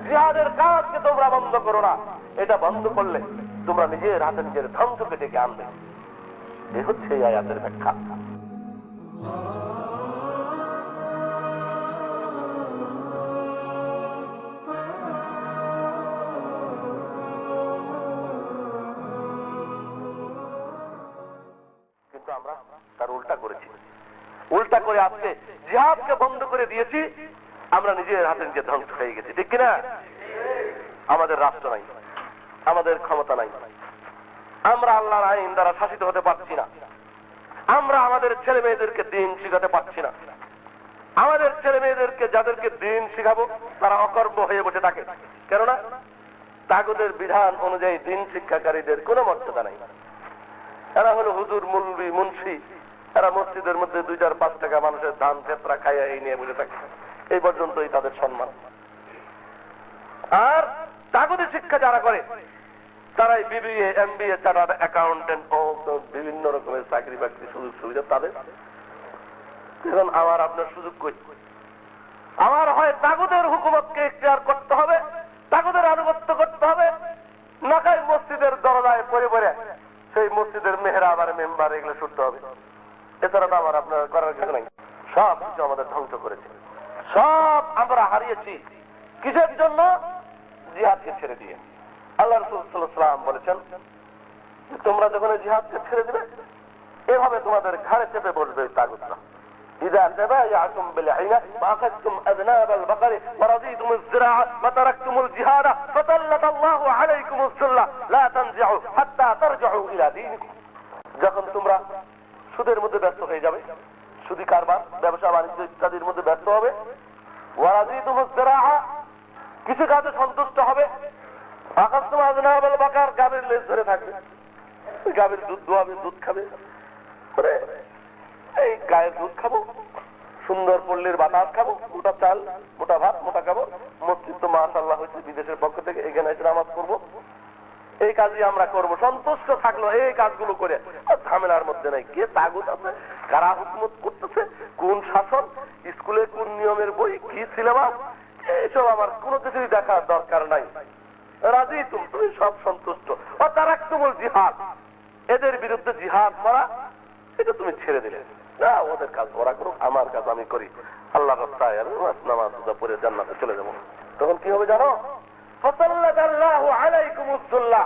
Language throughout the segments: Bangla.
জিহাদের কাজকে তোমরা বন্ধ করো না। এটা বন্ধ করলে তোমরা নিজের হাতে নিজের ধ্বংসকে ডেকে আনবে। এ হচ্ছে এই আয়াতের ব্যাখ্যা। কিন্তু আমরা তার উল্টা করেছি। উল্টা করে আজকে জিহাদকে বন্ধ করে দিয়েছি, আমরা নিজের হাতে নিজে ধ্বংস হয়ে গেছি, ঠিক কিনা? আমাদের রাষ্ট্র নাই, আমাদের ক্ষমতা নাই, আমরা আল্লাহর আইন দ্বারা শাসিত হতে পারছি না, আমরা আমাদের ছেলে মেয়েদেরকে দিন শিখাতে পারছি না। আমাদের ছেলে মেয়েদেরকে যাদেরকে দিন শিখাবো তারা অকর্ম হয়ে বসে থাকে, কেননা তাগুদের বিধান অনুযায়ী দিন শিক্ষাকারীদের কোনো মর্যাদা নাই। এরা হলো হুজুর, মুলবি, মুন্সি, এরা মসজিদের মধ্যে 2-4-5 টাকা মানুষের ধান ফেতরা খাইয়া এই নিয়ে বসে থাকে, এই পর্যন্তই তাদের সম্মান। আর তাগুদি শিক্ষা যারা করে তারাই বিবিএ, এমবিএ, চার্টার্ড অ্যাকাউন্টেন্ট ও বিভিন্ন রকমের চাকরি বাকরি সুযোগ সুবিধা তাদের। এখন আমার আপনার সুযোগ কই? আমার হয় তাগুদের হুকুমতকে ইখতিয়ার করতে হবে, তাগুদের আনুগত্য করতে হবে, নাকাই মসজিদের দরজায় পড়ে পড়ে সেই মসজিদের মেহরাব আর মেম্বার এগুলো ছুটতে হবে। এছাড়া তো আমার আপনার করার কিছু নাই। সব কিছু আমাদের ধ্বংস করেছে, সব আমরা হারিয়েছি। কিসের জন্য? জিহাদকে ছেড়ে দিয়ে। আল্লাহ রাসূল সাল্লাল্লাহু আলাইহি ওয়াসাল্লাম বলেছেন, তোমরা যখন জিহাদকে ছেড়ে দিবে এভাবে তোমাদের ঘাড়ে চেপে বসবে তাগুতরা। إذا تبايعتم بالعينة وأخذتم أذناب البقر ورضيتم الزراعة وتركتم الجهاد فسلط الله عليكم الذل لا تنزعوا حتى ترجعوا إلى دينكم। যখন তোমরা সুদের মধ্যে ব্যস্ত হয়ে যাবে, সুদি কারবার, ব্যবসা বাণিজ্য ইত্যাদির মধ্যে ব্যস্ত হবে, ওয়ারাদিতুম الزراعة কিছু কাজে সন্তুষ্ট হবে, আখাযতুম আযনাব আল বাকার গাভীর লেজ ধরে থাকবে, গাভীর দুধ দোয়াবে, দুধ খাবে, এই গায়ের দুধ খাবো, সুন্দর পল্লীর বাতাস খাবো, মোটা চাল, মোটা ভাত, মোটা খাবো, মসজিদ তো মাশাআল্লাহ হয়েছে বিদেশের পক্ষ থেকে, এখানে এসে নামাজ করবো, এই কাজই আমরা করবো, সন্তুষ্ট থাকলো এই কাজগুলো করে। ঝামেলার মধ্যে নাই কে তাগুত আছে, কারা হুকুমত করতেছে, কোন শাসন, স্কুলে কোন নিয়মের বই, কি সিলেবাস, এইসব আমার কোনো কিছুই দেখার দরকার নাই। রাজি তুমি সব সন্তুষ্ট। ও তারাকতুমুল জিহাদ, এদের বিরুদ্ধে জিহাদ করা এটা তুমি ছেড়ে দিলে না। ওদের কাজ ওরা করুক, আমার কাজ আমি করি, আল্লাহর রাস্তায় নামাজ পড়ে জান্নাতে চলে যাবো। তখন কি হবে জানো? ফাসাল্লাতাল্লাহু আলাইকুমুজ যুল্লাহ,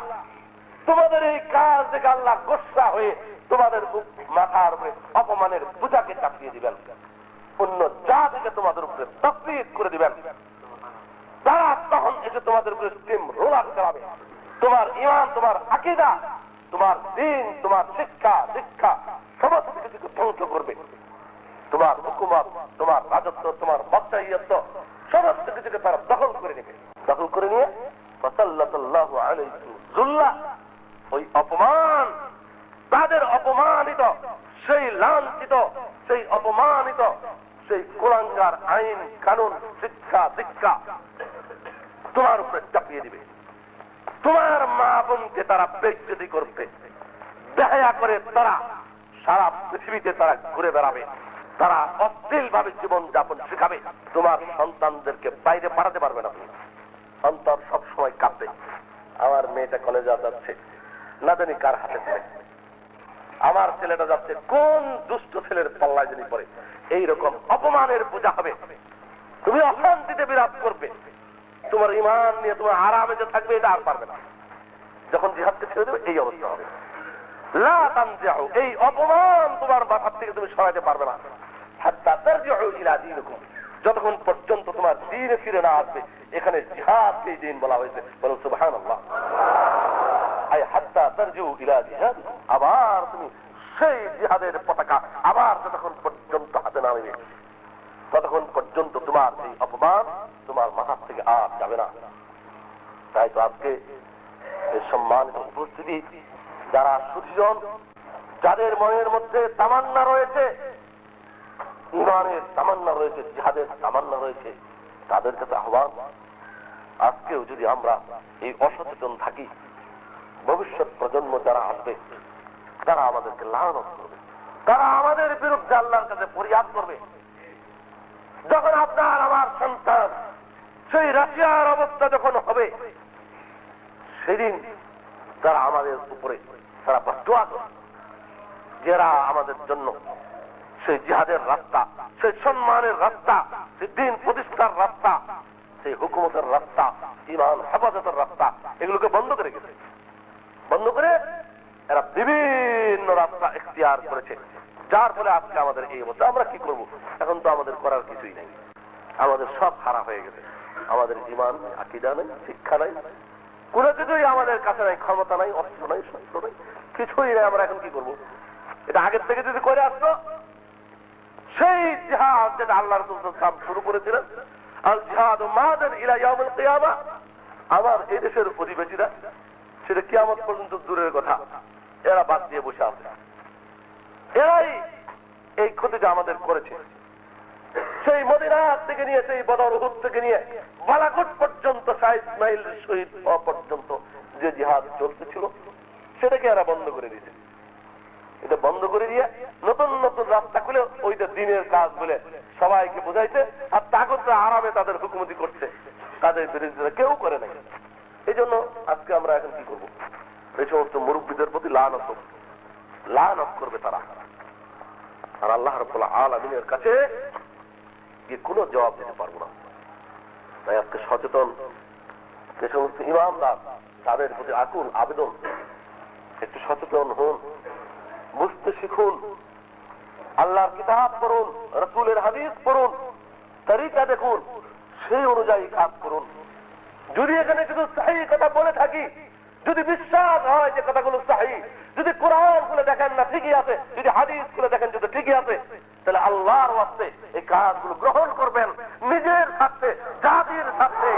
তোমাদের এই কাজ দেখে আল্লাহ গোসা হয়ে তোমাদের মাথার উপরে অপমানের বোঝাকে চাপিয়ে দিবেন, অন্য জাতিকে তোমাদের উপরে তাসলিত করে দিবেন। তারা তখন এসে তোমাদের উপরে স্টিম রোলার চালাবে। তোমার ঈমান, তোমার আকীদা, তোমার দ্বীন, তোমার শিক্ষা দীক্ষা সমস্ত কিছুকে ধ্বংস করবে। তোমার হুকুমত, তোমার রাজত্ব, তোমার বাদশাহিয়ত সমস্ত কিছুকে তারা দখল করে নেবে। দখল করে নিয়ে ফাসাল্লাতাল্লাহু আলাইকুম যুল্লাহ, ওই অপমান, তাদের অপমানিত, সেই লাঞ্ছিত, সেই অপমানিত, সেই কুলাঙ্গার আইন কানুন শিক্ষা দীক্ষা তোমার উপরে চাপিয়ে দিবে। তোমার মা বোনকে তারা বেইজ্জতি করবে, বেহায়া করে তারা সারা পৃথিবীতে তারা ঘুরে বেড়াবে, তারা অশ্লীল ভাবে জীবন যাপন শেখাবে। তোমার সন্তানদেরকে বাইরে পাঠাতে পারবে না। তুমি সন্তান সবসময় কাঁদবে, আমার মেয়েটা কলেজে যাচ্ছে, না জানি কার হাতে পড়ে, আমার ছেলেটা যাচ্ছে কোন দুষ্ট ছেলের পাল্লায় যদি পড়ে, এইরকম অপমানের বোঝা হবে। তুমি অশান্তিতে বিরাজ করবে, তোমার ঈমান নিয়ে তোমার আরামে যে থাকবে এটা আর পারবে না। যখন জিহাদকে ছেড়ে দেবে এই অবস্থা হবে। লা তানজিউ, এই অপমান তোমার মাথার থেকে তুমি সরাতে পারবে না। হাত্তা তারজিউ ইলা দীনিকুম, যতক্ষণ পর্যন্ত তোমার দ্বীনে ফিরে না আসবে। এখানে জিহাদকে দ্বীন বলা হয়েছে, বলুন সুবহানাল্লাহ। আই হাত্তা তারজিউ ইলা জিহাদিকুম, আবার তুমি সেই জিহাদের পতাকা আবার যতক্ষণ পর্যন্ত হাতে না নেবে ততক্ষণ পর্যন্ত তোমার এই অপমান তোমার মাথার থেকে আর যাবে না। তাই তো আজকে এই সম্মানিত উপস্থিতি, যারা সুধীজন, যাদের মনের মধ্যে তামান্না রয়েছে, ঈমানের তামান্না রয়েছে, জিহাদের তামান্না রয়েছে, তাদের কাছে আহ্বান, আজকেও যদি আমরা এই অসচেতন থাকি, ভবিষ্যৎ প্রজন্ম যারা আসবে তারা আমাদেরকে লানত করবে, তারা আমাদের বিরুদ্ধে আল্লাহর কাছে ফরিয়াদ করবে। যখন আপনার আমার সন্তান সেই রাশিয়ার অবস্থা যখন হবে, সেদিন তারা আমাদের উপরে তারা বদদুয়া করবে, যারা আমাদের জন্য সেই জিহাদের রাস্তা, সেই সম্মানের রাস্তা, সেই দিন প্রতিষ্ঠার রাস্তা, সেই হুকুমতের রাস্তা, ঈমান হেফাজতের রাস্তা, এগুলোকে বন্ধ করে গেছে। বন্ধ করে এরা বিভিন্ন রাস্তা এখতিয়ার করেছে, যার ফলে আজকে আমাদের এই অবস্থা। আমরা কি করব? এখন তো আমাদের করার কিছুই নেই, আমাদের সব খারাপ হয়ে গেছে। আমাদের ঈমান, আকীদা নেই, শিক্ষা নাই, কোন কিছুই আমাদের কাছে নাই, ক্ষমতা নাই, অস্ত্র নাই, শস্ত্র নাই, কিছুই নেই। আমরা এখন কি করব? এটা আগের থেকে যদি করে আসতো, সেই জিহাদ যেটা আল্লাহ রাসূল সাল্লাল্লাহু আলাইহি ওয়াসাল্লাম শুরু করেছিলেন, আল জিহাদু মাদান ইলা ইয়াউমিল কিয়ামা, আমার এই দেশের অধিবাসীরা সেটা কিয়ামত পর্যন্ত দূরের কথা, এরা বাদ দিয়ে বসে আছে। এরাই এই ক্ষতিটা আমাদের করেছে। সেই মদিনা থেকে নিয়ে, সেই বদর উহুদ থেকে নিয়ে বালাকোট পর্যন্ত, শাহ ইসমাইল শহীদ হওয়া পর্যন্ত যে জিহাদ চলতেছিল, সেটাকে এরা বন্ধ করে দিয়েছে। এটা বন্ধ করে দিয়ে নতুন নতুন রাস্তা খুলে ওইটা দিনের কাজ বলে সবাইকে বোঝাইছে, আর তাগতরা আরামে তাদের হুকুমতি করছে, তাদের বিরোধিতা কেউ করে নাই। এই জন্য আজকে আমরা এখন কি করবো? এই সমস্ত মুরব্বীদের প্রতি লানত করবে তারা, আর আল্লাহ রাব্বুল আলামিনের কাছে গিয়ে কোনো জবাব দিতে পারবো না। তাই আজকে সচেতন যে সমস্ত ইমামদার, তাদের প্রতি আকুল আবেদন, একটু সচেতন হন, বুঝতে শিখুন, আল্লাহর কিতাব পড়ুন, রাসূলের হাদিস পড়ুন, তরিকা দেখুন, সেই অনুযায়ী কাজ করুন। যদি এখানে শুধু সহিহ কথা বলে থাকি, যদি বিশ্বাস হয় যে কথাগুলো সহিহ, যদি কোরআন গুলো দেখেন না ঠিকই আছে, যদি হাদিস গুলো দেখেন যদি ঠিকই আছে, তাহলে আল্লাহর ওয়াস্তে এই কাজগুলো গ্রহণ করবেন, নিজের স্বার্থে, জাতির স্বার্থে,